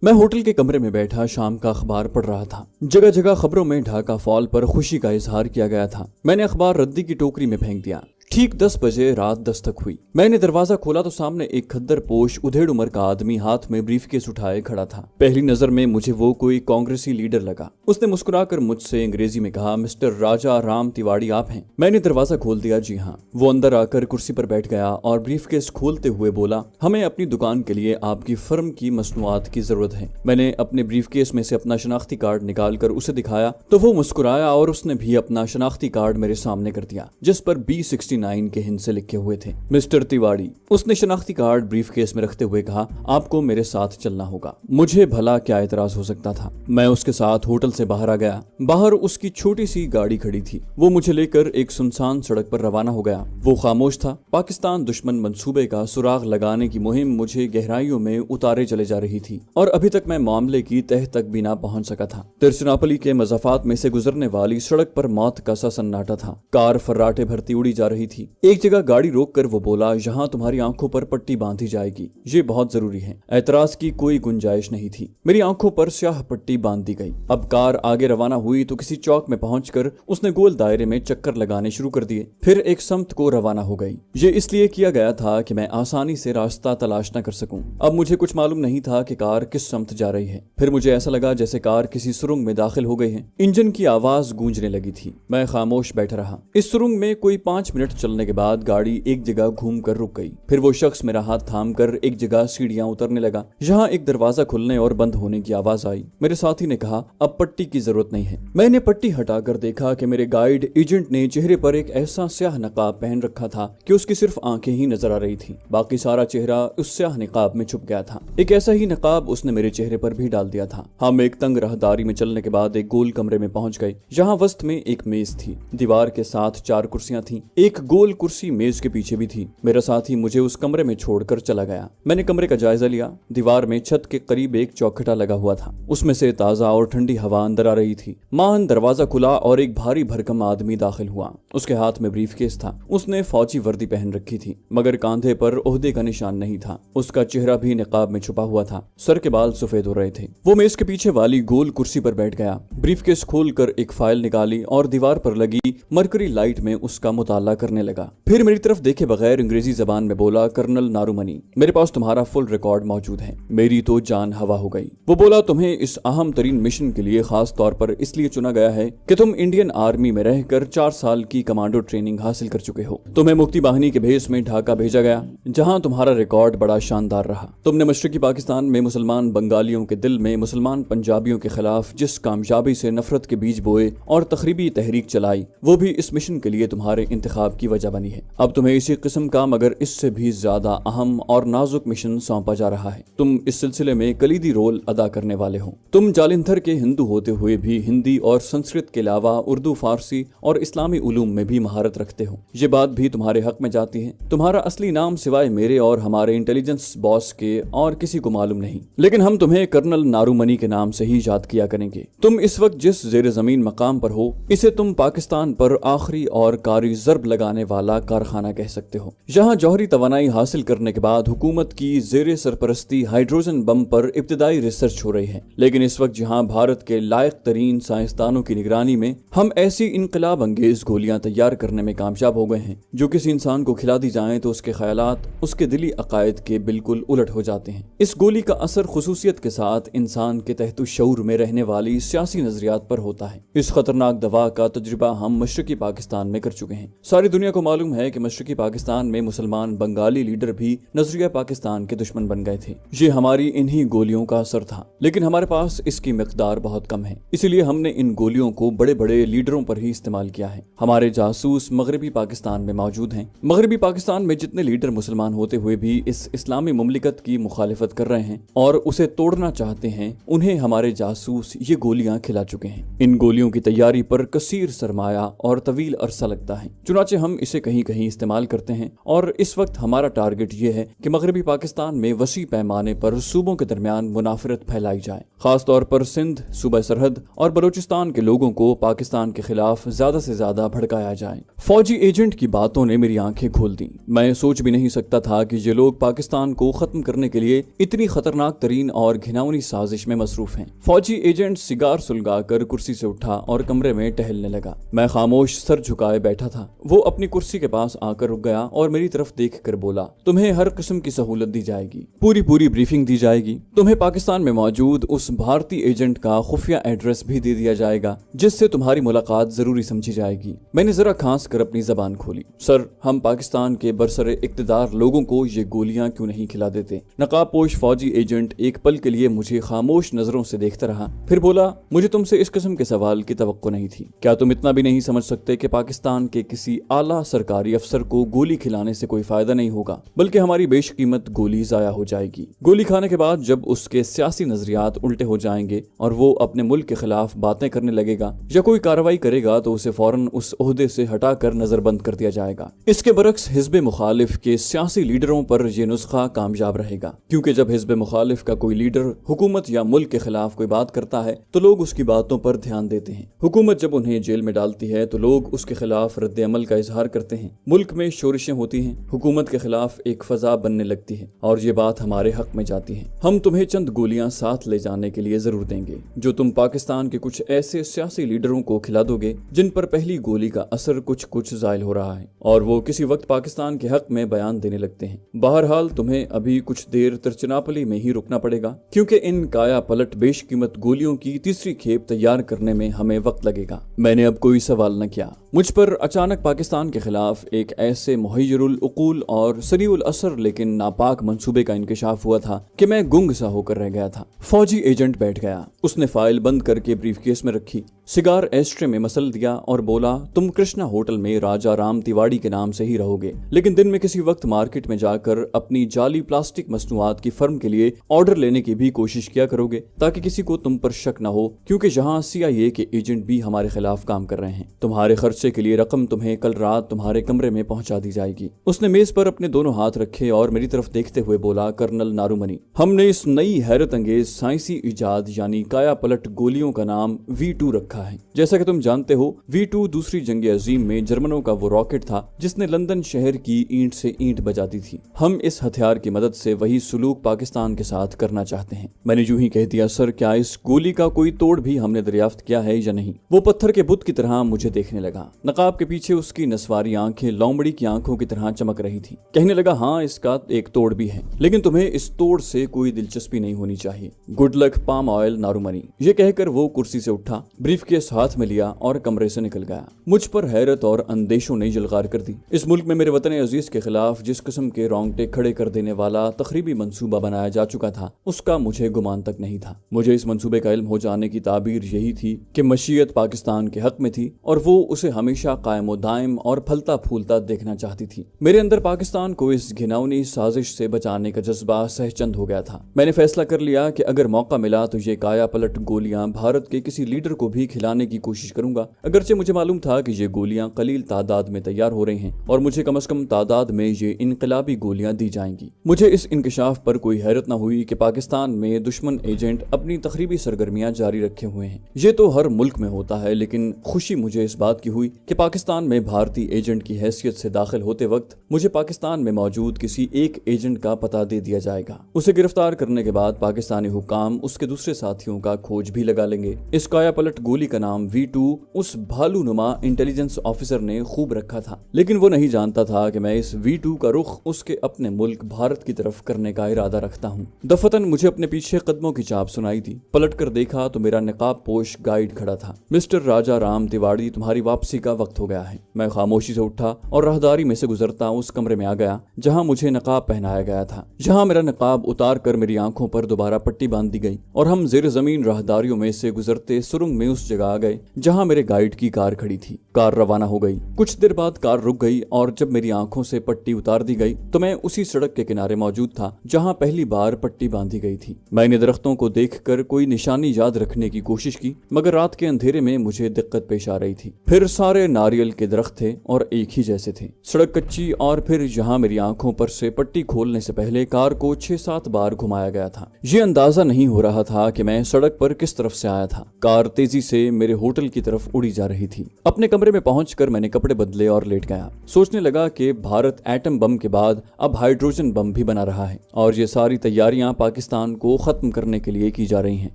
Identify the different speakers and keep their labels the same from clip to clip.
Speaker 1: मैं होटल के कमरे में बैठा शाम का अखबार पढ़ रहा था। जगह जगह खबरों में ढाका फॉल पर खुशी का इजहार किया गया था। मैंने अखबार रद्दी की टोकरी में फेंक दिया। ठीक 10 बजे रात दस्तक हुई। मैंने दरवाजा खोला तो सामने एक खद्दर पोश उधेड़ उम्र का आदमी हाथ में ब्रीफकेस उठाए खड़ा था। पहली नजर में मुझे वो कोई कांग्रेसी लीडर लगा। उसने मुस्कुराकर मुझसे अंग्रेजी में कहा, मिस्टर राजा राम तिवाड़ी आप हैं? मैंने दरवाजा खोल दिया। जी हाँ। वो अंदर आकर कुर्सी पर बैठ गया और ब्रीफकेस खोलते हुए बोला, हमें अपनी दुकान के लिए आपकी फर्म की मसनूआत की जरूरत है। मैंने अपने ब्रीफकेस में से अपना शनाख्ती कार्ड निकाल कर उसे दिखाया तो वो मुस्कुराया और उसने भी अपना शनाख्ती कार्ड मेरे सामने कर दिया, जिस पर B69 के हिंद से लिखे हुए थे। मिस्टर तिवाड़ी, उसने शनाख्ती कार्ड ब्रीफकेस में रखते हुए कहा, आपको मेरे साथ चलना होगा। मुझे भला क्या एतराज हो सकता था। मैं उसके साथ होटल से बाहर आ गया। बाहर उसकी छोटी सी गाड़ी खड़ी थी। वो मुझे लेकर एक सुनसान सड़क पर रवाना हो गया। वो खामोश था। पाकिस्तान दुश्मन मंसूबे का सुराग लगाने की मुहिम मुझे गहराइयों में उतारे चले जा रही थी और अभी तक मैं मामले की तह तक भी ना पहुंच सका था। तिरसनापली के मज़ाफात में से गुजरने वाली सड़क पर मौत का सा सन्नाटा था। कार फर्राटे भरती उड़ी जा रही थी। एक जगह गाड़ी रोककर वो बोला, यहाँ तुम्हारी आंखों पर पट्टी बांधी जाएगी, ये बहुत जरूरी है। एतराज की कोई गुंजाइश नहीं थी। मेरी आंखों पर स्याह पट्टी बांध दी गई। अब कार आगे रवाना हुई तो किसी चौक में पहुंचकर उसने गोल दायरे में चक्कर लगाने शुरू कर दिए। फिर एक समत को रवाना हो गई। ये इसलिए किया गया था कि मैं आसानी से रास्ता तलाश न कर सकूं। अब मुझे कुछ मालूम नहीं था कि कार किस समत जा रही है। फिर मुझे ऐसा लगा जैसे कार किसी सुरंग में दाखिल हो गई है। इंजन की आवाज गूंजने लगी थी। मैं खामोश बैठा रहा। इस सुरंग में कोई 5 मिनट चलने के बाद गाड़ी एक जगह घूम कर रुक गई। फिर वो शख्स मेरा हाथ थाम कर एक जगह सीढ़ियां उतरने लगा। यहाँ एक दरवाजा खुलने और बंद होने की आवाज आई। मेरे साथी ने कहा, अब पट्टी की जरूरत नहीं है। मैंने पट्टी हटाकर देखा कि मेरे गाइड एजेंट ने चेहरे पर एक ऐसा स्याह नकाब पहन रखा था कि उसकी सिर्फ आंखें ही नजर आ रही थी। बाकी सारा चेहरा उस स्याह नकाब में छुप गया था। एक ऐसा ही नकाब उसने मेरे चेहरे पर भी डाल दिया था। हम एक तंग राहदारी में चलने के बाद एक गोल कमरे में पहुंच गए। जहाँ वस्त में एक मेज थी। दीवार के साथ 4 कुर्सियां थीं। एक गोल कुर्सी मेज के पीछे भी थी। मेरा साथी मुझे उस कमरे में छोड़कर चला गया। मैंने कमरे का जायजा लिया। दीवार में छत के करीब एक चौखटा लगा हुआ था। उसमें से ताजा और ठंडी हवा अंदर आ रही थी। माहन दरवाजा खुला और एक भारी भरकम आदमी दाखिल हुआ। उसके हाथ में ब्रीफकेस था। उसने फौजी वर्दी पहन रखी थी, मगर कांधे पर ओहदे का निशान नहीं था। उसका चेहरा भी निकाब में छुपा हुआ था। सर के बाल सफेद हो रहे थे। वो मेज के पीछे वाली गोल कुर्सी पर बैठ गया। ब्रीफकेस खोलकर एक फाइल निकाली और दीवार पर लगी मरकरी लाइट में उसका मुताला करने लगा। फिर मेरी तरफ देखे बगैर अंग्रेजी जबान में बोला, कर्नल नारूमनी, मेरे पास तुम्हारा फुल रिकॉर्ड मौजूद है। मेरी तो जान हवा हो गई। वो बोला, तुम्हें इस अहम तरीन मिशन के लिए खास तौर पर इसलिए चुना गया है कि तुम इंडियन आर्मी में रहकर 4 साल की कमांडो ट्रेनिंग हासिल कर चुके हो। तुम्हें मुक्ति बाहिनी के भेस में ढाका भेजा गया, जहां तुम्हारा रिकॉर्ड बड़ा शानदार रहा। तुमने मशरकी पाकिस्तान में मुसलमान बंगालियों के दिल में मुसलमान पंजाबियों के खिलाफ जिस कामयाबी से नफरत के बीज बोए और तखरीबी तहरीक चलाई, वो भी इस मिशन के लिए तुम्हारे इंतखाब की वजह बनी है। अब तुम्हें इसी किस्म का मगर इससे भी ज्यादा अहम और नाजुक मिशन सौंपा जा रहा है। तुम इस सिलसिले में कलीदी रोल अदा करने वाले हो। तुम जालिंधर के हिंदू होते हुए भी हिंदी और संस्कृत के अलावा उर्दू, फारसी और इस्लामी उलूम में भी महारत रखते हो। ये बात भी तुम्हारे हक में जाती है। तुम्हारा असली नाम सिवाय मेरे और हमारे इंटेलिजेंस बॉस के और किसी को मालूम नहीं, लेकिन हम तुम्हें कर्नल नारूमनी के नाम से ही याद किया करेंगे। तुम इस वक्त जिस जेर जमीन मकाम पर हो, इसे तुम पाकिस्तान पर आखिरी और कारी जर्ब लगाने वाला कारखाना कह सकते हो। यहाँ जौहरी तवानाई हासिल करने के बाद हुकूमत की जेर सरपरस्ती हाइड्रोजन बम पर इब्तिदाई रिसर्च हो रही है। लेकिन इस वक्त जहाँ भारत के लायक तरीन साइंसदानों की निगरानी में हम ऐसी इनकलाब अंगेज गोलियां तैयार करने में कामयाब हो गए हैं जो किसी इंसान को खिला दी जाएं तो उसके ख्यालात उसके दिली अकायद के बिल्कुल उलट हो जाते हैं। इस गोली का असर खुसूसियत के साथ इंसान के तहत शऊर में रहने वाली सियासी नजरियात पर होता है। इस खतरनाक दवा का तजुर्बा हम मशरकी पाकिस्तान में कर चुके हैं। सारी दुनिया को मालूम है कि मशरकी पाकिस्तान में मुसलमान बंगाली लीडर भी नजरिया पाकिस्तान के दुश्मन बन गए थे। ये हमारी इन्हीं गोलियों का असर था, लेकिन हमारे पास इसकी मिकदार बहुत कम है, इसीलिए हमने इन गोलियों को बड़े बड़े लीडरों पर ही इस्तेमाल किया है। हमारे जासूस मगरबी पाकिस्तान में मौजूद हैं। मगरबी पाकिस्तान में जितने लीडर मुसलमान होते हुए भी इस इस्लामी मुमलिकत की मुखालिफत कर रहे हैं और उसे तोड़ना चाहते हैं, उन्हें हमारे जासूस ये गोलियां खिला चुके हैं। इन गोलियों की तैयारी पर कसीर सरमाया और तवील अरसा लगता है। चुनाचे हम ہم اسے کہیں کہیں استعمال کرتے ہیں اور اس وقت ہمارا ٹارگٹ یہ ہے کہ مغربی پاکستان میں وسیع پیمانے پر صوبوں کے درمیان منافرت پھیلائی جائے، خاص طور پر سندھ، صوبہ سرحد اور بلوچستان کے لوگوں کو پاکستان کے خلاف زیادہ سے زیادہ بھڑکایا جائے۔ فوجی ایجنٹ کی باتوں نے میری آنکھیں کھول دیں۔ میں سوچ بھی نہیں سکتا تھا کہ یہ لوگ پاکستان کو ختم کرنے کے لیے اتنی خطرناک ترین اور گھناؤنی سازش میں مصروف ہیں۔ فوجی ایجنٹ سگار سلگا کر کرسی سے اٹھا اور کمرے میں ٹہلنے لگا۔ میں خاموش سر جھکائے بیٹھا تھا۔ وہ اپنی کرسی کے پاس آ کر رک گیا اور میری طرف دیکھ کر بولا، تمہیں ہر قسم کی سہولت دی جائے گی، پوری بریفنگ دی جائے گی، تمہیں پاکستان میں موجود اس بھارتی ایجنٹ کا خفیہ ایڈریس بھی دے دیا جائے گا جس سے تمہاری ملاقات ضروری سمجھی جائے گی۔ میں نے ذرا کھانس کر اپنی زبان کھولی۔ سر، ہم پاکستان کے برسر اقتدار لوگوں کو یہ گولیاں کیوں نہیں کھلا دیتے؟ نقاب پوش فوجی ایجنٹ ایک پل کے لیے مجھے خاموش نظروں سے دیکھتا رہا، پھر بولا، مجھے تم سے اس قسم کے سوال کی توقع نہیں تھی۔ کیا تم اتنا بھی نہیں سمجھ سکتے کہ پاکستان کے کسی اعلیٰ سرکاری افسر کو گولی کھلانے سے کوئی فائدہ نہیں ہوگا، بلکہ ہماری بیش قیمت گولی ضائع ہو جائے گی؟ گولی کھانے کے بعد جب اس کے سیاسی نظریات الٹے ہو جائیں گے اور وہ اپنے ملک کے خلاف باتیں کرنے لگے گا یا کوئی کارروائی کرے گا تو اسے فوراً اس عہدے سے ہٹا کر نظر بند کر دیا جائے گا۔ اس کے برعکس حزب مخالف کے سیاسی لیڈروں پر یہ نسخہ کامیاب رہے گا، کیونکہ جب حزب مخالف کا کوئی لیڈر حکومت یا ملک کے خلاف کوئی بات کرتا ہے تو لوگ اس کی باتوں پر دھیان دیتے ہیں۔ حکومت جب انہیں جیل میں ڈالتی ہے تو لوگ اس کے خلاف رد عمل کا اظہار کرتے ہیں، ملک میں شورشیں ہوتی ہیں، حکومت کے خلاف ایک فضا بننے لگتی ہے اور یہ بات ہمارے حق میں جاتی ہے۔ ہم تمہیں چند گولیاں ساتھ لے جانے کے لیے ضرور دیں گے جو تم پاکستان کے کچھ ایسے سیاسی لیڈروں کو کھلا دو گے جن پر پہلی گولی کا اثر کچھ زائل ہو رہا ہے اور وہ کسی وقت پاکستان کے حق میں بیان دینے لگتے ہیں۔ بہرحال تمہیں ابھی کچھ دیر ترچناپلی میں ہی رکنا پڑے گا، کیونکہ ان کایا پلٹ بیش قیمت گولیوں کی تیسری کھیپ تیار کرنے میں ہمیں وقت لگے گا۔ میں نے اب کوئی سوال نہ کیا۔ مجھ پر اچانک پاکستان کے خلاف ایک ایسے محیر العقول اور سریع الاثر لیکن ناپاک منصوبے کا انکشاف ہوا تھا کہ میں گنگ سا ہو کر رہ گیا تھا۔ فوجی ایجنٹ بیٹھ گیا، اس نے فائل بند کر کے بریف کیس میں رکھی، سگار ایسٹرے میں مسل دیا اور بولا، تم کرشنا ہوٹل میں راجا رام تیواڑی کے نام سے ہی رہو گے، لیکن دن میں کسی وقت مارکیٹ میں جا کر اپنی جعلی پلاسٹک مصنوعات کی فرم کے لیے آرڈر لینے کی بھی کوشش کیا کرو گے تاکہ کسی کو تم پر شک نہ ہو، کیونکہ یہاں CIA کے ایجنٹ بھی ہمارے خلاف کام کر رہے ہیں۔ تمہارے خرچے کے لیے رقم تمہیں کل رات تمہارے کمرے میں پہنچا دی جائے گی۔ اس نے میز پر اپنے دونوں ہاتھ رکھے اور میری طرف دیکھتے ہوئے بولا، کرنل نارومنی، ہم نے اس نئی حیرت انگیز سائنسی ایجاد یعنی کایا پلٹ گولیوں کا نام V2 رکھا ہے۔ جیسا کہ تم جانتے ہو، V2 دوسری جنگ عظیم میں جرمنوں کا وہ راکٹ تھا جس نے لندن شہر کی اینٹ سے اینٹ بجا دی تھی۔ ہم اس ہتھیار کی مدد سے وہی سلوک پاکستان کے ساتھ کرنا چاہتے ہیں۔ میں نے یوں ہی کہہ دیا، سر، کیا اس گولی کا کوئی توڑ بھی ہم نے دریافت کیا ہے یا نہیں؟ وہ پتھر کے بت کی طرح مجھے دیکھنے لگا۔ نقاب کے پیچھے اس کی نسواری آنکھیں لومڑی کی آنکھوں کی طرح چمک رہی تھی۔ کہنے لگا، ہاں، اس کا ایک توڑ بھی ہے، لیکن تمہیں اس توڑ سے کوئی دلچسپی نہیں ہونی چاہیے۔ گڈ لک پام آئل نارومنی۔ یہ کہہ کر وہ کرسی سے اٹھا، بریف کیس ہاتھ میں لیا اور کمرے سے نکل گیا۔ مجھ پر حیرت اور اندیشوں نے یلغار کر دی۔ اس ملک میں میرے وطن عزیز کے خلاف جس قسم کے رونگٹے کھڑے کر دینے والا تخریبی منصوبہ بنایا جا چکا تھا، اس کا مجھے گمان تک نہیں تھا۔ مجھے اس منصوبے کا علم ہو جانے کی تعبیر یہی تھی کہ مشیت پاکستان کے حق میں تھی اور وہ اسے ہمیشہ قائم و دائم اور پھلتا پھولتا دیکھنا چاہتی تھی۔ میرے اندر پاکستان کو اس گھناؤنی سازش سے بچانے کا جذبہ سہچند ہو گیا تھا۔ میں نے فیصلہ کر لیا کہ اگر موقع ملا تو یہ کایا پلٹ گولیاں بھارت کے کسی لیڈر کو بھی کھلانے کی کوشش کروں گا، اگرچہ مجھے معلوم تھا کہ یہ گولیاں قلیل تعداد میں تیار ہو رہی ہیں اور مجھے کم از کم تعداد میں یہ انقلابی گولیاں دی جائیں گی۔ مجھے اس انکشاف پر کوئی حیرت نہ ہوئی کہ پاکستان میں دشمن ایجنٹ اپنی تخریبی سرگرمیاں جاری رکھے ہوئے ہیں۔ یہ تو ہر ملک میں ہوتا ہے، لیکن خوشی مجھے اس بات کی ہوئی کہ پاکستان میں بھارتی ایجنٹ کی حیثیت سے داخل ہوتے وقت مجھے پاکستان میں موجود کسی ایک ایجنٹ کا پتہ دے دیا جائے گا۔ اسے گرفتار کرنے کے بعد پاکستانی حکام اس کے دوسرے ساتھیوں کا کھوج بھی لگا لیں گے۔ اس کایا پلٹ گولی کا نام V2 اس بھالو نما انٹیلیجنس آفیسر نے خوب رکھا تھا، لیکن وہ نہیں جانتا تھا کہ میں اس V2 کا رخ اس کے اپنے ملک بھارت کی طرف کرنے کا ارادہ رکھتا ہوں۔ دفتن مجھے اپنے پیچھے قدموں کی چاپ سنائی دی۔ پلٹ کر دیکھا تو میرا نقاب پوش گائیڈ کھڑا تھا۔ مسٹر راجا رام تیواڑی، تمہاری واپسی کا وقت ہو گیا ہے۔ میں خاموشی سے اٹھا اور راہداری میں سے گزرتا اس کمرے میں آ گیا جہاں مجھے نقاب پہنایا گیا تھا۔ جہاں میرا نقاب اتار کر میری آنکھوں پر دوبارہ پٹی باندھ دی گئی اور ہم زیر زمین راہداریوں میں سے گزرتے سرنگ میں اس जगह आ गए जहां मेरे गाइड की कार खड़ी थी। कार रवाना हो गई। कुछ देर बाद कार रुक गई और जब मेरी आंखों से पट्टी उतार दी गई तो मैं उसी सड़क के किनारे मौजूद था जहां पहली बार पट्टी बांधी गई थी। मैंने दरख्तों को देखकर कोई निशानी याद रखने की कोशिश की, मगर रात के अंधेरे में मुझे दिक्कत पेश आ रही थी। फिर सारे नारियल के दरख्त थे और एक ही जैसे थे। सड़क कच्ची और फिर यहाँ मेरी आंखों पर से पट्टी खोलने से पहले कार को 6-7 बार घुमाया गया था। ये अंदाजा नहीं हो रहा था कि मैं सड़क पर किस तरफ से आया था। कार तेजी से मेरे होटल की तरफ उड़ी जा रही थी। अपने कमरे में पहुंचकर मैंने कपड़े बदले और लेट गया। सोचने लगा कि भारत एटम बम के बाद अब हाइड्रोजन बम भी बना रहा है और ये सारी तैयारियां पाकिस्तान को खत्म करने के लिए की जा रही हैं।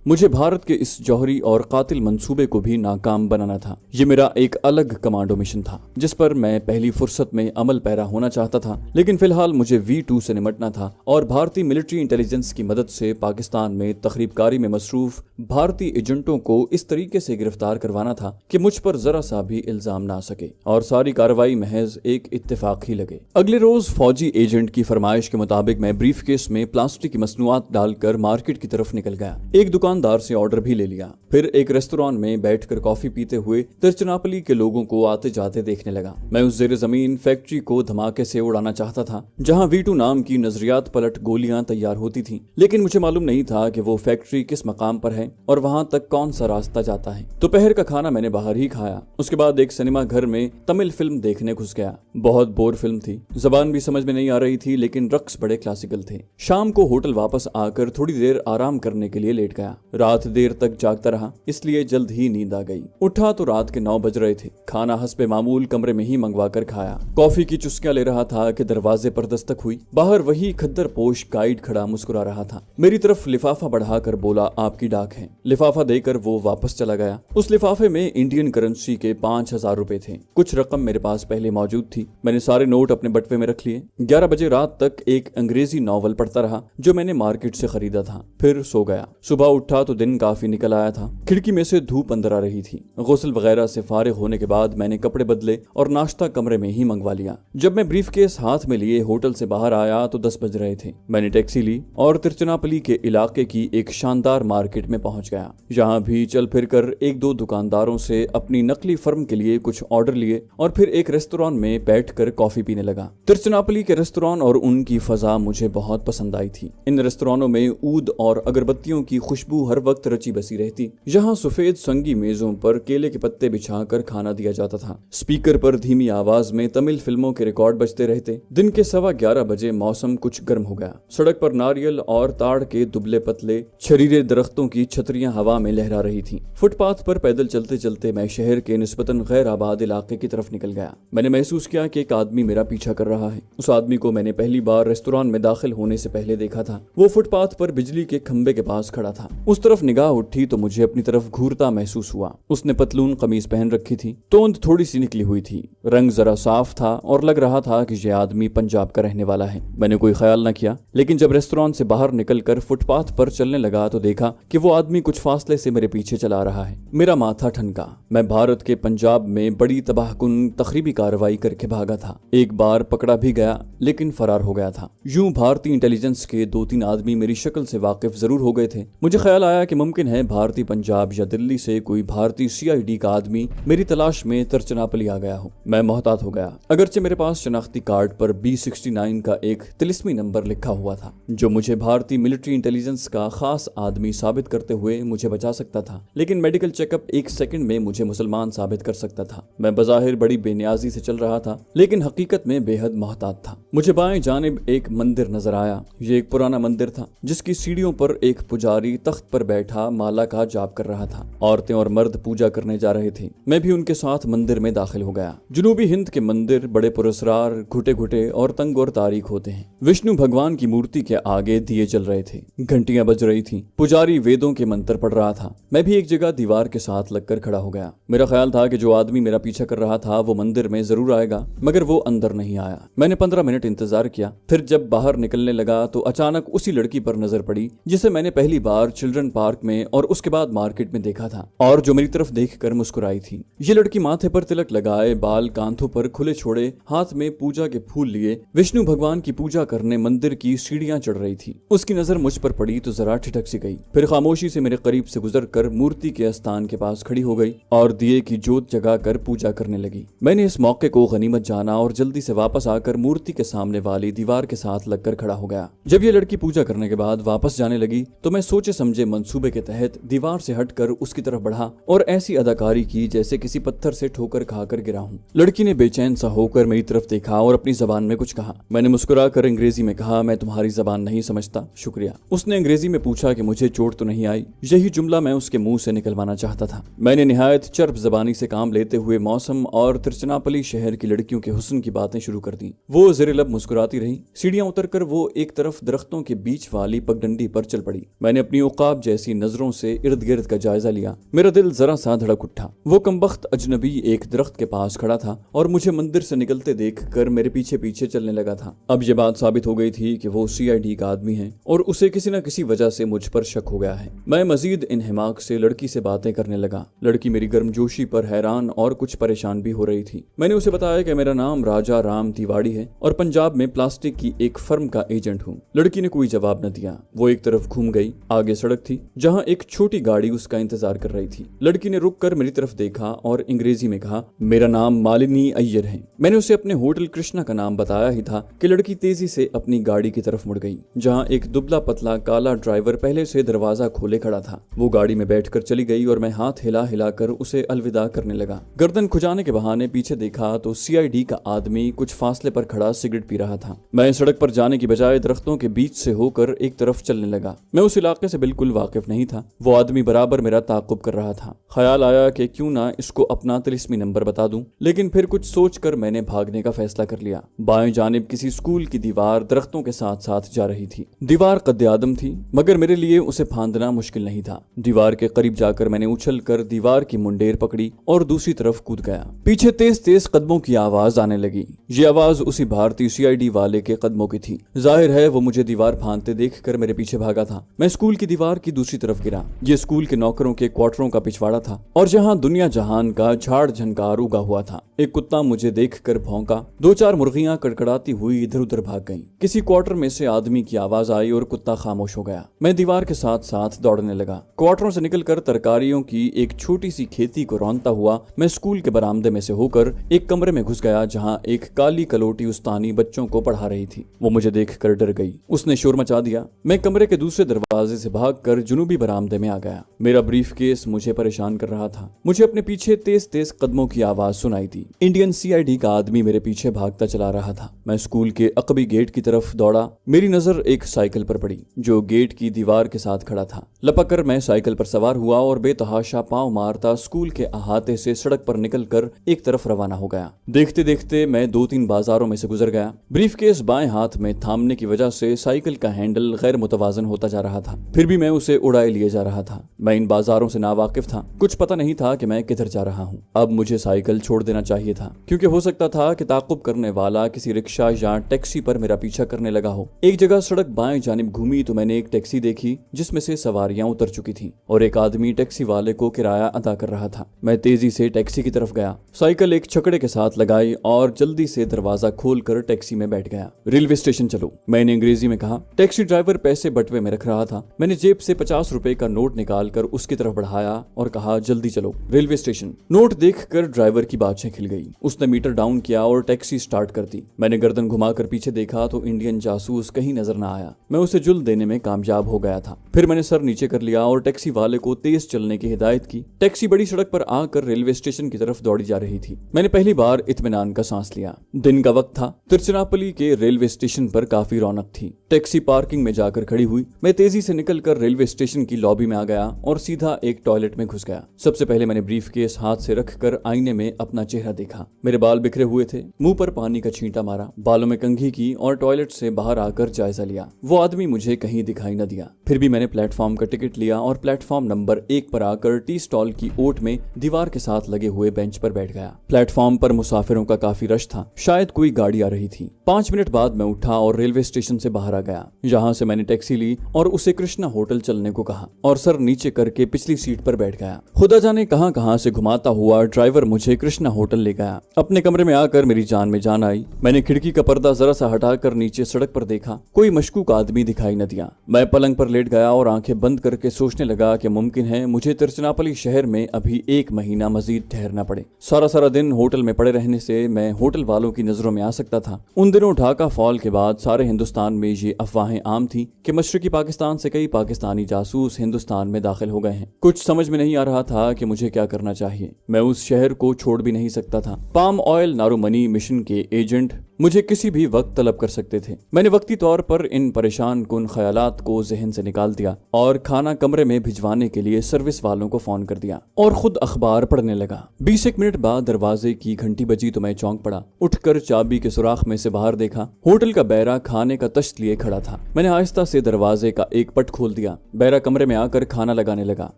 Speaker 1: मुझे भारत के इस जौहरी और कातिल मंसूबे को भी नाकाम बनाना था। ये मेरा एक अलग कमांडो मिशन था जिस पर मैं पहली फुर्सत में अमल पैरा होना चाहता था, लेकिन फिलहाल मुझे V2 से निमटना था और भारतीय मिलिट्री इंटेलिजेंस की मदद से पाकिस्तान में तखरीबकारी में मसरूफ भारतीय एजेंटों को इस तरीके से गिरफ्तार करवाना था कि मुझ पर जरा सा भी इल्जाम ना आ सके और सारी कार्रवाई महज एक इत्तेफाक ही लगे। अगले रोज फौजी एजेंट की फरमाइश के मुताबिक मैं ब्रीफकेस में प्लास्टिक की मसनूआत डालकर मार्केट की तरफ निकल गया। एक दुकानदार से ऑर्डर भी ले लिया। फिर एक रेस्टोरेंट में बैठकर कॉफी पीते हुए तिरुचिरापल्ली के लोगों को आते जाते देखने लगा। मैं उस जेर जमीन फैक्ट्री को धमाके से उड़ाना चाहता था जहां V2 नाम की नजरियात पलट गोलियां तैयार होती थीं, लेकिन मुझे मालूम नहीं था कि वो फैक्ट्री किस मकाम पर है और वहां तक कौन सा रास्ता जाता है। दोपहर का खाना मैंने बाहर ही खाया। उसके बाद एक सिनेमा घर में तमिल फिल्म देखने घुस गया। बहुत बोर फिल्म थी, जबान भी समझ में नहीं आ रही थी, लेकिन रक्स बड़े क्लासिकल थे। शाम को होटल वापस आकर थोड़ी देर आराम करने के लिए लेट गया। रात देर तक जागता रहा, इसलिए जल्द ही नींद आ गई। उठा तो रात के 9 बज रहे थे। खाना हस्बे मामूल कमरे में ही मंगवा कर खाया। कॉफी की चुस्कियां ले रहा था कि दरवाजे पर दस्तक हुई। बाहर वही खद्दर पोश गाइड खड़ा मुस्कुरा रहा था। मेरी तरफ लिफाफा बढ़ाकर बोला, आपकी डाक है। लिफाफा देकर वो वापस चला गया। उस लिफाफे में इंडियन करेंसी के 5,000 रुपए थे। कुछ रकम मेरे पास पहले मौजूद थी। मैंने सारे नोट अपने बटवे में रख लिए। 11 बजे रात तक एक अंग्रेजी नॉवल पढ़ता रहा जो मैंने मार्केट से खरीदा था। फिर सो गया। सुबह उठा तो दिन काफी निकल आया था। खिड़की में से धूप अंदर आ रही थी। गुस्ल वगैरह से फारिग होने के बाद मैंने कपड़े बदले और नाश्ता कमरे में ही मंगवा लिया। जब मैं ब्रीफकेस हाथ में लिए होटल से बाहर आया तो 10 बज रहे थे। मैंने टैक्सी ली और तिरुचिरापल्ली के इलाके की एक शानदार मार्केट में पहुंच गया। यहाँ भी चल फिर कर 1-2 दुकानदारों से अपनी नकली फर्म के लिए कुछ ऑर्डर लिए और फिर एक रेस्टोरेंट में बैठकर कॉफी पीने लगा। तिरुचिरापल्ली के रेस्टोरेंट और उनकी फजा मुझे बहुत पसंद आई थी। इन रेस्टोरेंटों में ऊद और अगरबत्तियों की खुशबू हर वक्त रची बसी रहती। यहाँ सफेद संगी मेजों पर केले के पत्ते बिछाकर खाना दिया जाता था। स्पीकर पर धीमी आवाज में तमिल फिल्मों के रिकॉर्ड बजते रहते। दिन के 11:15 बजे मौसम कुछ गर्म हो गया। सड़क पर नारियल और ताड़ के दुबले पतले छरीरे दरख्तों की छतरियां हवा में लहरा रही थीं। फुटपाथ पर पैदल चलते चलते मैं शहर के निस्बतन गैर आबाद इलाके की तरफ निकल गया। मैंने महसूस किया कि एक आदमी मेरा पीछा कर रहा है। उस आदमी को मैंने पहली बार रेस्टोरेंट में दाखिल होने से पहले देखा था। वो फुटपाथ पर बिजली के खंबे के पास खड़ा था। उस तरफ निगाह उठी तो मुझे अपनी तरफ घूरता महसूस हुआ। उसने पतलून कमीज पहन रखी थी। तोंद थोड़ी सी निकली हुई थी। रंग जरा साफ था और लग रहा था कि यह आदमी पंजाब का रहने वाला है। मैंने कोई ख्याल न किया, लेकिन जब रेस्टोरेंट से बाहर निकलकर फुटपाथ पर चलने लगा तो देखा कि वो आदमी कुछ फासले से मेरे पीछे चला रहा है। मेरा माथा ठनका। मैं भारत के पंजाब में बड़ी तबाहकुन तखरीबी कार्रवाई करके भागा था। एक बार पकड़ा भी गया, लेकिन फरार हो गया था। यूं भारतीय इंटेलिजेंस के 2-3 आदमी मेरी शक्ल से वाकिफ जरूर हो गए थे। मुझे ख्याल आया कि मुमकिन है भारतीय पंजाब या दिल्ली से कोई भारतीय CID का आदमी मेरी तलाश में तिरुचिरापल्ली आ गया हो। मैं मोहतात हो गया। अगरचे मेरे पास शनाख्ती कार्ड पर B69 का एक तिलिस्मी नंबर लिखा हुआ था जो मुझे भारतीय मिलिट्री इंटेलिजेंस का खास आदमी साबित करते हुए मुझे बचा सकता था, लेकिन मेडिकल चेकअप 1 सेकंड में मुझे मुसलमान साबित कर सकता था। मैं बज़ाहिर बड़ी बेनियाजी से चल रहा था, लेकिन हकीकत में बेहद मोहतात था। मुझे बाएं जानिब एक मंदिर नजर आया। ये एक पुराना मंदिर था जिसकी सीढ़ियों पर एक पुजारी तख्त पर बैठा माला का जाप कर रहा था। औरतें और मर्द पूजा करने जा रहे थे। मैं भी उनके साथ मंदिर में दाखिल हो गया। जनूबी हिंद के मंदिर बड़े पुरस्कार, घुटे घुटे और तंग और तारीख होते हैं। विष्णु भगवान की मूर्ति के आगे दिए जल रहे थे। घंटियां बज रही थी। पुजारी वेदों के मंत्र पढ़ रहा था। मैं भी एक जगह दीवार के साथ लगकर खड़ा हो गया। मेरा ख्याल था कि जो आदमी मेरा पीछा कर रहा था वो मंदिर में जरूर आएगा, मगर वो अंदर नहीं आया। मैंने 15 मिनट इंतजार किया। फिर जब बाहर निकलने लगा तो अचानक उसी लड़की पर नजर पड़ी जिसे मैंने पहली बार चिल्ड्रन पार्क में और उसके बाद मार्केट में देखा था और जो मेरी तरफ देखकर मुस्कुराई थी। ये लड़की माथे पर तिलक लगाए, बाल कांधों पर खुले छोड़े, हाथ में पूजा के फूल लिए विष्णु भगवान की पूजा करने मंदिर की सीढ़ियां चढ़ रही थी। उसकी नजर मुझ पर पड़ी तो जरा ठिठक सी गई। फिर खामोशी से मेरे करीब से गुजर कर मूर्ति के कब्रिस्तान के पास खड़ी हो गई और दिए की जोत जगा कर पूजा करने लगी। मैंने इस मौके को गनीमत जाना और जल्दी से वापस आकर मूर्ति के सामने वाली दीवार के साथ लगकर खड़ा हो गया। जब ये लड़की पूजा करने के बाद वापस जाने लगी तो मैं सोचे समझे मंसूबे के तहत दीवार से हटकर उसकी तरफ बढ़ा और ऐसी अदाकारी की जैसे किसी पत्थर से ठोकर खाकर गिरा हूँ। लड़की ने बेचैन सा होकर मेरी तरफ देखा और अपनी जबान में कुछ कहा। मैंने मुस्कुरा कर अंग्रेजी में कहा, मैं तुम्हारी जबान नहीं समझता, शुक्रिया। उसने अंग्रेजी में पूछा कि मुझे चोट तो नहीं आई। यही जुमला मैं उसके मुंह से निकलवाना चाहता था। मैंने निहायत चर्ब जबानी से काम लेते हुए मौसम और तिरुचिरापल्ली शहर की लड़कियों के हुस्न की बातें शुरू कर दी। वो ज़ेरे लब मुस्कुराती रही। सीढ़ियां उतरकर वो एक तरफ दरख्तों के बीच वाली पगडंडी पर चल पड़ी। मैंने अपनी औकाब जैसी नजरों से इर्द गिर्द का जायजा लिया। मेरा दिल जरा सा धड़क उठा। वो कमबख्त अजनबी एक दरख्त के पास खड़ा था और मुझे मंदिर से निकलते देख कर मेरे पीछे पीछे चलने लगा था। अब ये बात साबित हो गई थी कि वो CID का आदमी है और उसे किसी न किसी वजह से मुझ पर शक हो गया है। मैं मजीद इन्हिमाक से लड़की से बातें करने लगा। लड़की मेरी गर्मजोशी पर हैरान और कुछ परेशान भी हो रही थी। मैंने उसे बताया कि मेरा नाम राजा राम तिवाड़ी है और पंजाब में प्लास्टिक की एक फर्म का एजेंट हूँ। लड़की ने कोई जवाब न दिया। वो एक तरफ घूम गई। आगे सड़क थी जहाँ एक छोटी गाड़ी उसका इंतजार कर रही थी। लड़की ने रुक कर मेरी तरफ देखा और अंग्रेजी में कहा, मेरा नाम मालिनी अय्यर है। मैंने उसे अपने होटल कृष्णा का नाम बताया ही था कि लड़की तेजी से अपनी गाड़ी की तरफ मुड़ गई जहाँ एक दुबला पतला काला ड्राइवर पहले से दरवाजा खोले खड़ा था। वो गाड़ी में बैठकर चली गई और मैं हाथ हिला हिला कर उसे अलविदा करने लगा। गर्दन खुजाने के बहाने पीछे देखा तो CID का आदमी कुछ फासले पर खड़ा सिगरेट पी रहा था। मैं सड़क पर जाने की बजाय दरख्तों के बीच से होकर एक तरफ चलने लगा। मैं उस इलाके से बिल्कुल वाकिफ नहीं था। वो आदमी बराबर मेरा ताक़ुब कर रहा था। ख्याल आया कि क्यों ना इसको अपना तिलिस्मी नंबर बता दूं, लेकिन फिर कुछ सोचकर मैंने भागने का फैसला कर लिया। बाएं जानिब किसी स्कूल की दीवार दरख्तों के साथ साथ जा रही थी। दीवार कद्दे आदम थी मगर मेरे लिए उसे फांदना मुश्किल नहीं था। दीवार के करीब जाकर मैंने उछल कर दीवार की मुंडेर पकड़ी और दूसरी तरफ कूद गया। पीछे तेज तेज कदमों की आवाज आने लगी। ये आवाज उसी भारतीय CID वाले के कदमों की थी। जाहिर है वो मुझे दीवार फांदते देखकर मेरे पीछे भागा था। मैं स्कूल की दीवार की दूसरी तरफ गिरा। ये स्कूल के नौकरों के क्वार्टरों का पिछवाड़ा था और जहाँ दुनिया जहान का झाड़ झनकार उगा हुआ था। एक कुत्ता मुझे देखकर भौंका। 2-4 मुर्गियां कड़कड़ाती हुई इधर उधर भाग गईं। किसी क्वार्टर में से आदमी की आवाज आई और कुत्ता खामोश हो गया। मैं दीवार के साथ साथ दौड़ने लगा। क्वार्टरों से निकलकर तरकारियों की एक छोटी सी खेती को रौंदता हुआ मैं स्कूल के बरामदे में से होकर एक कमरे में घुस गया जहाँ एक काली कलोटी उस्तानी बच्चों को पढ़ा रही थी। वो मुझे देखकर डर गई। उसने शोर मचा दिया। मैं कमरे के दूसरे दरवाजे से भागकर जुनूबी बरामदे में आ गया। मेरा ब्रीफ केस मुझे परेशान कर रहा था। मुझे अपने पीछे तेज तेज कदमों की आवाज सुनाई दी। इंडियन CID का आदमी मेरे पीछे भागता चला रहा था। मैं स्कूल के अकबी गेट की तरफ दौड़ा। मेरी नजर एक साइकिल पर पड़ी जो गेट की दीवार के साथ खड़ा था। लपक कर मैं साइकिल पर सवार हुआ और बेतहाशा पांव मारता स्कूल के अहाते से सड़क पर निकलकर एक तरफ रवाना हो गया। देखते देखते मैं 2-3 बाजारों में से गुजर गया। ब्रीफ केस बाएं हाथ में थामने की वजह से साइकिल का हैंडल गैर मुतवाजन होता जा रहा था। फिर भी मैं उसे उड़ाए लिए जा रहा था। मैं इन बाजारों से नावाकिफ था। कुछ पता नहीं था कि मैं किधर जा रहा हूँ। अब मुझे साइकिल छोड़ देना चाहिए था क्योंकि हो सकता था कि ताक़ुब करने वाला किसी रिक्शा या टैक्सी पर मेरा पीछा करने लगा हो। एक जगह सड़क बाएं जानिब घूमी तो मैंने एक टैक्सी देखी जिसमें से सवारियां उतर चुकी थीं और एक आदमी टैक्सी वाले को किराया अदा कर रहा था। मैं तेजी से टैक्सी की तरफ गया। साइकिल एक छकड़े के साथ लगाई और जल्दी से दरवाजा खोलकर टैक्सी में बैठ गया। रेलवे स्टेशन चलो, मैंने अंग्रेजी में कहा। टैक्सी ड्राइवर पैसे बटवे में रख रहा था। मैंने जेब से 50 रुपए का नोट निकाल कर उसकी तरफ बढ़ाया और कहा, जल्दी चलो रेलवे स्टेशन। नोट देखकर ड्राइवर की बातें खिल गई। उसने मीटर डाउन किया और टैक्सी स्टार्ट कर दी। मैंने गर्दन घुमाकर पीछे देखा तो इंडियन जासूस कहीं नजर न आया। मैं उसे जुल देने में कामयाब हो गया था। फिर मैंने सर नीचे कर लिया और टैक्सी वाले को तेज चलने की हिदायत की। टैक्सी बड़ी सड़क पर आकर रेलवे स्टेशन की तरफ दौड़ी जा रही थी। मैंने पहली बार इत्मीनान का सांस लिया। दिन का वक्त था। तिरुचिरापल्ली के रेलवे स्टेशन पर काफी रौनक थी। टैक्सी पार्किंग में जाकर खड़ी हुई। मैं तेजी से निकलकर रेलवे स्टेशन की लॉबी में आ गया और सीधा एक टॉयलेट में घुस गया। सबसे पहले मैंने ब्रीफ केस हाथ से रखकर आईने में अपना चेहरा देखा। मेरे बाल बिखरे हुए थे। मुंह पर पानी का छींटा मारा, बालों में कंघी की और टॉयलेट से बाहर आकर जायजा लिया। वो आदमी मुझे कहीं दिखाई न दिया। फिर भी मैंने प्लेटफॉर्म का टिकट लिया और प्लेटफॉर्म नंबर 1 पर आकर टी स्टॉल की ओट में दीवार के साथ लगे हुए बेंच पर बैठ गया। प्लेटफॉर्म पर मुसाफिरों का काफी रश था। शायद कोई गाड़ी आ रही थी। 5 मिनट बाद मैं उठा और रेलवे स्टेशन से बाहर आ गया। यहाँ से मैंने टैक्सी ली और उसे कृष्णा होटल चलने को कहा और सर नीचे करके पिछली सीट पर बैठ गया। खुदा जाने कहां से घुमाता हुआ ड्राइवर मुझे कृष्णा होटल ले गया। अपने कमरे में आकर मेरी जान में जान आई। मैंने खिड़की का पर्दा जरा सा हटाकर नीचे सड़क पर देखा। कोई मशकूक आदमी दिखाई न दिया। मैं पलंग पर लेट गया और आंखें बंद करके सोचने लगा कि मुमकिन है मुझे मुझे तिरुचिरापल्ली शहर में अभी 1 महीना मजीद ठहरना पड़े। सारा दिन होटल में पड़े रहने से मैं होटल वालों की नजरों में आ सकता था। उन दिनों ढाका फॉल के बाद सारे हिंदुस्तान में ये अफवाहें आम थी कि मशरकी पाकिस्तान से कई पाकिस्तानी जासूस हिंदुस्तान में दाखिल हो गए हैं। कुछ समझ में नहीं आ रहा था कि मुझे क्या करना चाहिए। मैं उस शहर को छोड़ भी नहीं सकता था। पाम ऑयल नारोमनी मिशन के एजेंट मुझे किसी भी वक्त तलब कर सकते थे। मैंने वक्ती तौर पर इन परेशान कुन ख्यालात को जहन से निकाल दिया और खाना कमरे में भिजवाने के लिए सर्विस वालों को फोन कर दिया और खुद अखबार पढ़ने लगा। 20 मिनट बाद दरवाजे की घंटी बजी तो मैं चौंक पड़ा। उठकर चाबी के सुराख में से बाहर देखा। होटल का बैरा खाने का तश्त लिए खड़ा था। मैंने आहिस्ता से दरवाजे का एक पट खोल दिया। बैरा कमरे में आकर खाना लगाने लगा।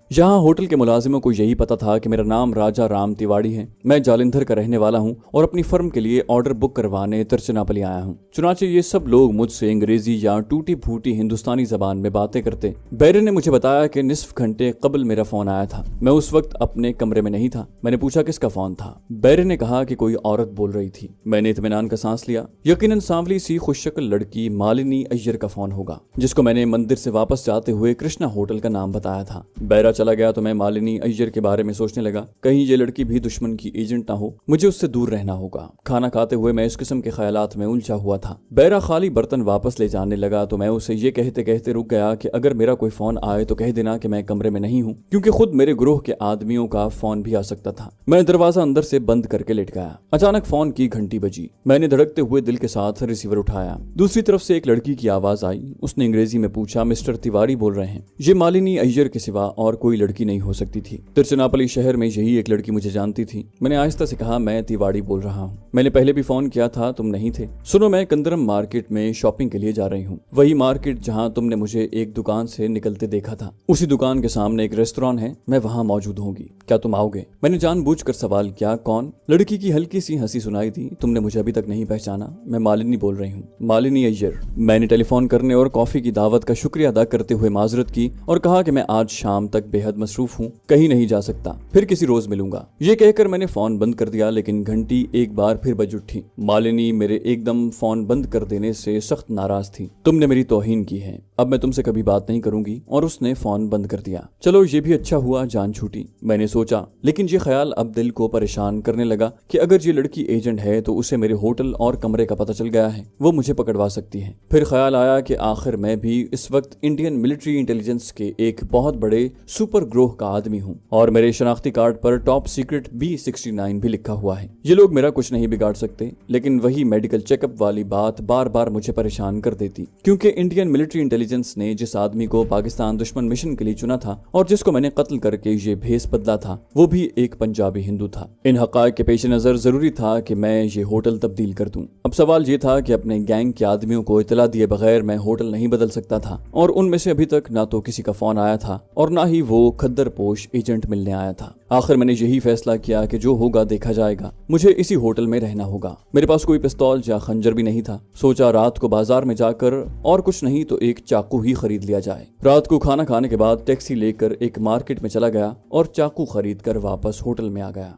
Speaker 1: यहाँ होटल के मुलाजिमों को यही पता था कि मेरा नाम राजा राम तिवाड़ी है। मैं जालंधर का रहने वाला हूँ और अपनी फर्म के लिए ऑर्डर बुक करवाने तिरुचिरापल्ली आया हूँ। चुनाचे ये सब लोग मुझसे अंग्रेजी या टूटी फूटी हिंदुस्तानी जबान में बातें करते। बैरे ने मुझे बताया कि निस्फ घंटे कबल मेरा फोन आया था। मैं उस वक्त अपने कमरे में नहीं था। मैंने पूछा किसका फोन था। बैरे ने कहा कि कोई औरत बोल रही थी। मैंने इत्मीनान का सांस लिया। यकीनन सांवली सी खुशशक्ल लड़की मालिनी अय्यर का फोन होगा, जिसको मैंने मंदिर से वापस जाते हुए कृष्णा होटल का नाम बताया था। बैरा चला गया तो मैं मालिनी अय्यर के बारे में सोचने लगा, कहीं ये लड़की भी दुश्मन की एजेंट ना हो। मुझे उससे दूर रहना होगा। खाना खाते हुए मैं इस किस्म के ख्यालात में उलझा हुआ था। बैरा खाली बर्तन वापस ले जाने लगा तो मैं उसे ये कहते कहते रुक गया कि अगर मेरा कोई फोन आए तो कह देना कि मैं कमरे में नहीं हूँ, क्योंकि खुद मेरे ग्रोह के आदमियों का फोन भी आ सकता था। मैं दरवाजा अंदर से बंद करके लेट गया। अचानक फोन की घंटी बजी। मैंने धड़कते हुए दिल के साथ रिसीवर उठाया। दूसरी तरफ से एक लड़की की आवाज आई। उसने अंग्रेजी में पूछा, मिस्टर तिवारी बोल रहे हैं? ये मालिनी अय्यर के सिवा और कोई लड़की नहीं हो सकती थी। तिरुचिरापल्ली शहर में यही एक लड़की मुझे जानती थी। मैंने आहिस्ता से कहा, मैं तिवाड़ी बोल रहा हूँ। मैंने पहले भी फोन किया था, तुम नहीं थे। सुनो, मैं कंदरम मार्केट में शॉपिंग के लिए जा रही हूँ। वही मार्केट जहाँ तुमने मुझे एक दुकान से निकलते देखा था। उसी दुकान के सामने एक रेस्टोरेंट है, मैं वहाँ मौजूद होंगी। क्या तुम आओगे? मैंने जानबूझकर सवाल किया। कौन? लड़की की हल्की सी हंसी सुनाई थी। तुमने मुझे अभी तक नहीं पहचाना? मैं मालिनी बोल रही हूँ, मालिनी अय्यर। मैंने टेलीफोन करने और कॉफी की दावत का शुक्रिया अदा करते हुए माजरत की और कहा कि मैं आज शाम तक बेहद मसरूफ हूँ, कहीं नहीं जा सकता, फिर किसी रोज मिलूंगा। ये कहकर मैंने फोन बंद कर दिया, लेकिन घंटी एक बार फिर बज उठी। मालिनी मेरे एकदम फोन बंद कर देने से सख्त नाराज थी। तुमने मेरी तौहीन की है, अब मैं तुमसे कभी बात नहीं करूंगी। और उसने फोन बंद कर दिया। चलो ये भी अच्छा हुआ, जान छूटी, मैंने सोचा। लेकिन ये ख्याल अब दिल को परेशान करने लगा कि अगर ये लड़की एजेंट है तो उसे मेरे होटल और कमरे का पता चल गया है, वो मुझे पकड़वा सकती है। फिर ख्याल आया कि आखिर मैं भी इस वक्त इंडियन मिलिट्री इंटेलिजेंस के एक बहुत बड़े सुपर ग्रोह का आदमी हूँ और मेरे शनाख्ती कार्ड पर टॉप सीक्रेट B69 भी लिखा हुआ है। ये लोग मेरा कुछ नहीं बिगाड़ सकते। लेकिन वही मेडिकल चेकअप वाली बात बार बार मुझे परेशान कर देती, क्योंकि इंडियन मिलिट्री इंटेलिजेंस ने जिस आदमी को पाकिस्तान दुश्मन मिशन के लिए चुना था और जिसको मैंने कत्ल करके ये भेस बदला था, वो भी एक पंजाबी हिंदू था। इन हक़ाइक़ के पेश नजर जरूरी था कि मैं ये होटल तब्दील कर दूं। अब सवाल ये था कि अपने गैंग के आदमियों को इतला दिए बगैर मैं होटल नहीं बदल सकता था, और उनमें से अभी तक ना तो किसी का फोन आया था और ना ही वो खद्दर पोश एजेंट मिलने आया था। आखिर मैंने यही फैसला किया कि जो होगा देखा जाएगा, मुझे इसी होटल में रहना होगा। मेरे पास कोई पिस्तौल या खंजर भी नहीं था। सोचा रात को बाजार में जाकर और कुछ नहीं तो एक चाकू ही खरीद लिया जाए। रात को खाना खाने के बाद टैक्सी लेकर एक मार्केट में चला गया और चाकू खरीद कर वापस होटल में आ गया।